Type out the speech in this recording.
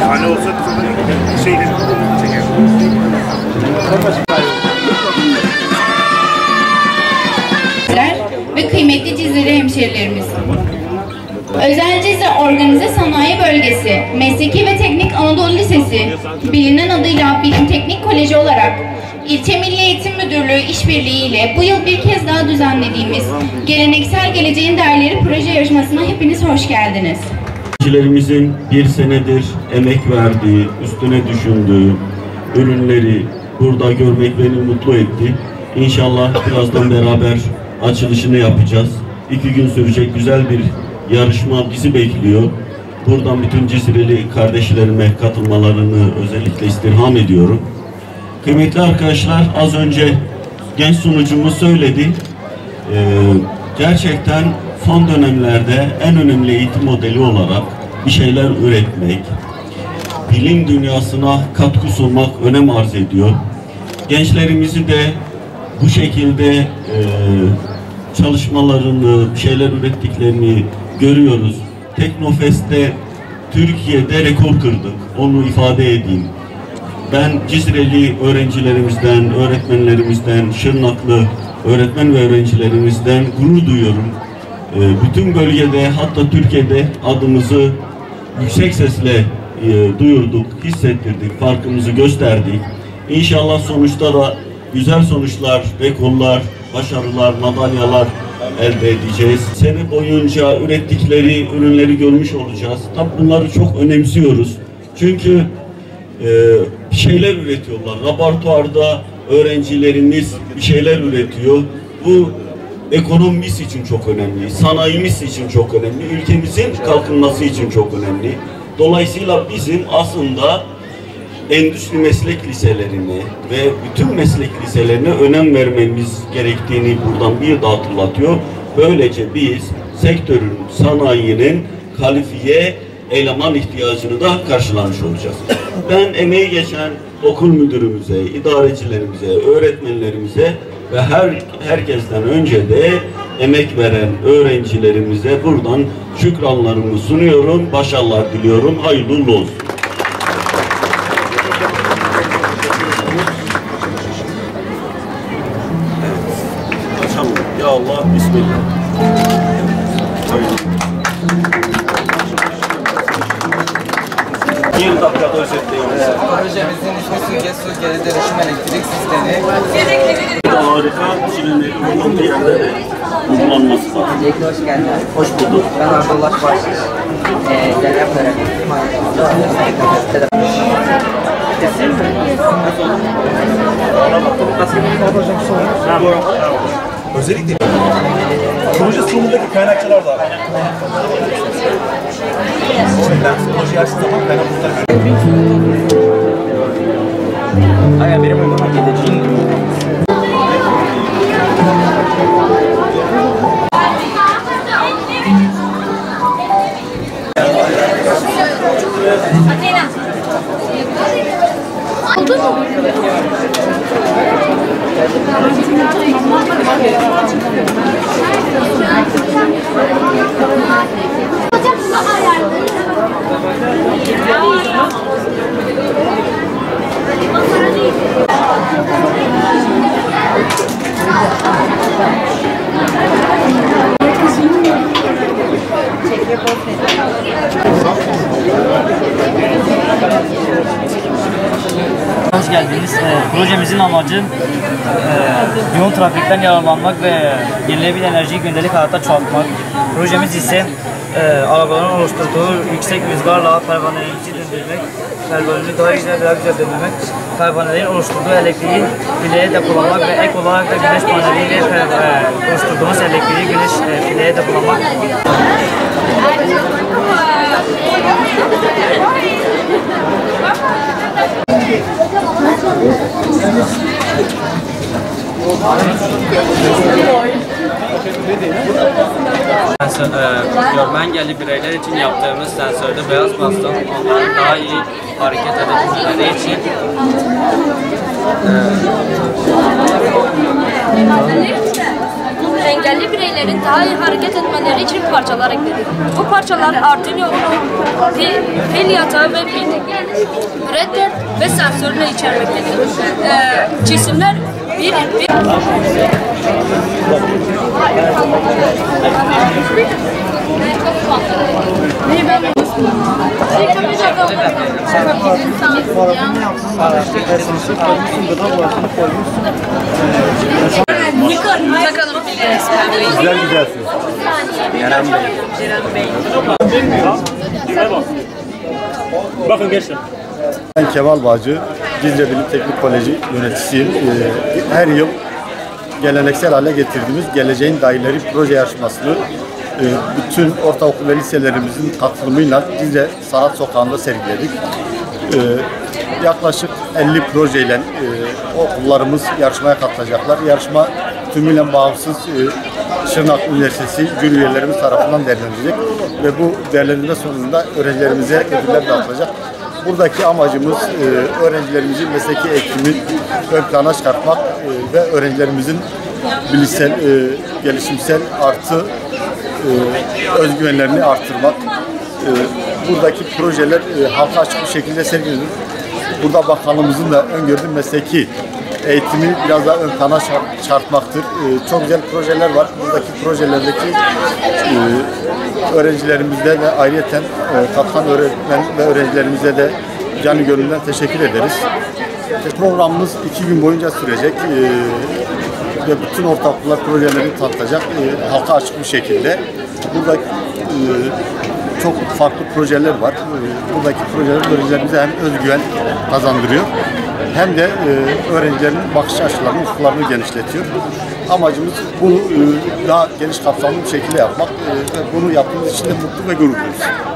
Hani olsa şeyleri çeker. Ve kıymetli Cizre hemşehrilerimiz. Özel Cizre Organize Sanayi Bölgesi, Mesleki ve Teknik Anadolu Lisesi, bilinen adıyla Bilim Teknik Koleji olarak İlçe Milli Eğitim Müdürlüğü işbirliği ile bu yıl bir kez daha düzenlediğimiz Geleneksel Geleceğin Değerleri proje yarışmasına hepiniz hoş geldiniz. Öğrencilerimizin bir senedir emek verdiği, üstüne düşündüğü ürünleri burada görmek beni mutlu etti. İnşallah birazdan beraber açılışını yapacağız. 2 gün sürecek güzel bir yarışma bizi bekliyor. Buradan bütün Cizreli kardeşlerime katılmalarını özellikle istirham ediyorum. Kıymetli arkadaşlar, az önce genç sunucumuz söyledi. Gerçekten son dönemlerde en önemli eğitim modeli olarak bir şeyler üretmek, bilim dünyasına katkı sunmak önem arz ediyor. Gençlerimizi de bu şekilde çalışmalarını, bir şeyler ürettiklerini görüyoruz. Teknofest'te Türkiye'de rekor kırdık. Onu ifade edeyim. Ben Cizreli öğrencilerimizden, öğretmenlerimizden, Şırnaklı öğretmen ve öğrencilerimizden gurur duyuyorum. Bütün bölgede, hatta Türkiye'de adımızı yüksek sesle duyurduk, hissettirdik, farkımızı gösterdik. İnşallah sonuçta da güzel sonuçlar, rekorlar, başarılar, madalyalar elde edeceğiz. Sene boyunca ürettikleri ürünleri görmüş olacağız. Tabii bunları çok önemsiyoruz. Çünkü bir şeyler üretiyorlar. Laboratuvarda öğrencilerimiz bir şeyler üretiyor. Bu ekonomimiz için çok önemli, sanayimiz için çok önemli, ülkemizin kalkınması için çok önemli. Dolayısıyla bizim aslında endüstri meslek liselerine ve bütün meslek liselerine önem vermemiz gerektiğini buradan bir daha hatırlatıyor. Böylece biz sektörün, sanayinin kalifiye eleman ihtiyacını da karşılamış olacağız. Ben emeği geçen okul müdürümüze, idarecilerimize, öğretmenlerimize ve herkesten önce de emek veren öğrencilerimize buradan şükranlarımı sunuyorum, başarılar diliyorum, hayırlı uğurlu olsun. Açalım. Ya Allah, bismillah. Bir dakikada özetleyelim. Projemizin ismi Süzgeç Geri Dönüşüm Elektrik Sistemi. Harika çilimlerin bir yerlere uygulanması lazım. Öncelikle hoş geldiniz. Hoş bulduk. Ben Abdullah Başır. Deprem öğretmeniyim. Özellikle proje sunumundaki kaynakçılar da şimdi ben projeyi açtığım zaman kaynakçılar Benim uygulama geleceğim. Oldu mu? Hoş geldiniz. Projemizin amacı yoğun trafikten yararlanmak ve yenilenebilir enerjiyi gündelik hayatta çoğaltmak. Projemiz ise arabaların oluşturduğu yüksek rüzgarla pervaneleri döndürmek, pervaneleri daha güzel döndürmek, pervanelerin oluşturduğu elektriği fileye depolamak ve ek olarak da güneş paneliyle oluşturduğumuz elektriği güneş fileye depolamak. Görme engelli bireyler için yaptığımız sensörde beyaz baston onların daha iyi hareket edebilmeleri için engelli bireylerin daha iyi hareket etmeleri için parçalar ekledik. Bu parçalar Arduino, pil yatağı ve mürekkep ve sensörle içermektedir. Cisimler bir Güzel güzelsin. Bakın gençler. Ben Kemal Bağcı, Cizre Bilim Teknik Koleji yöneticisiyim. Her yıl geleneksel hale getirdiğimiz Geleceğin Dahileri proje yarışmasını bütün ortaokul ve liselerimizin katılımıyla Cizre Sanat Sokağı'nda sergiledik. Yaklaşık 50 projeyle okullarımız yarışmaya katılacaklar. Yarışma tümüyle bağımsız Şırnak Üniversitesi jüri üyelerimiz tarafından değerlendirilecek ve bu değerlendirme sonunda öğrencilerimize ödüller dağıtılacak. Buradaki amacımız öğrencilerimizin mesleki eğitimini ön plana çıkartmak ve öğrencilerimizin bilişsel, gelişimsel artı özgüvenlerini artırmak. Buradaki projeler halka açık bir şekilde sergileniyor. Burada bakanlığımızın da öngördüğü mesleki eğitimi biraz daha ön plana çıkartmaktır. Çok güzel projeler var. Buradaki projelerdeki öğrencilerimizde ve ayrıyeten katılan öğretmen ve öğrencilerimize de canı gönülden teşekkür ederiz. Programımız 2 gün boyunca sürecek ve bütün ortaokullar projelerini tanıtacak halka açık bir şekilde. Burada çok farklı projeler var. Buradaki projeler öğrencilerimize hem özgüven kazandırıyor hem de öğrencilerin bakış açılarını, ufuklarını genişletiyor. Amacımız bunu daha geniş kapsamlı bir şekilde yapmak ve bunu yaptığımız için de mutlu ve gurur duyuyoruz.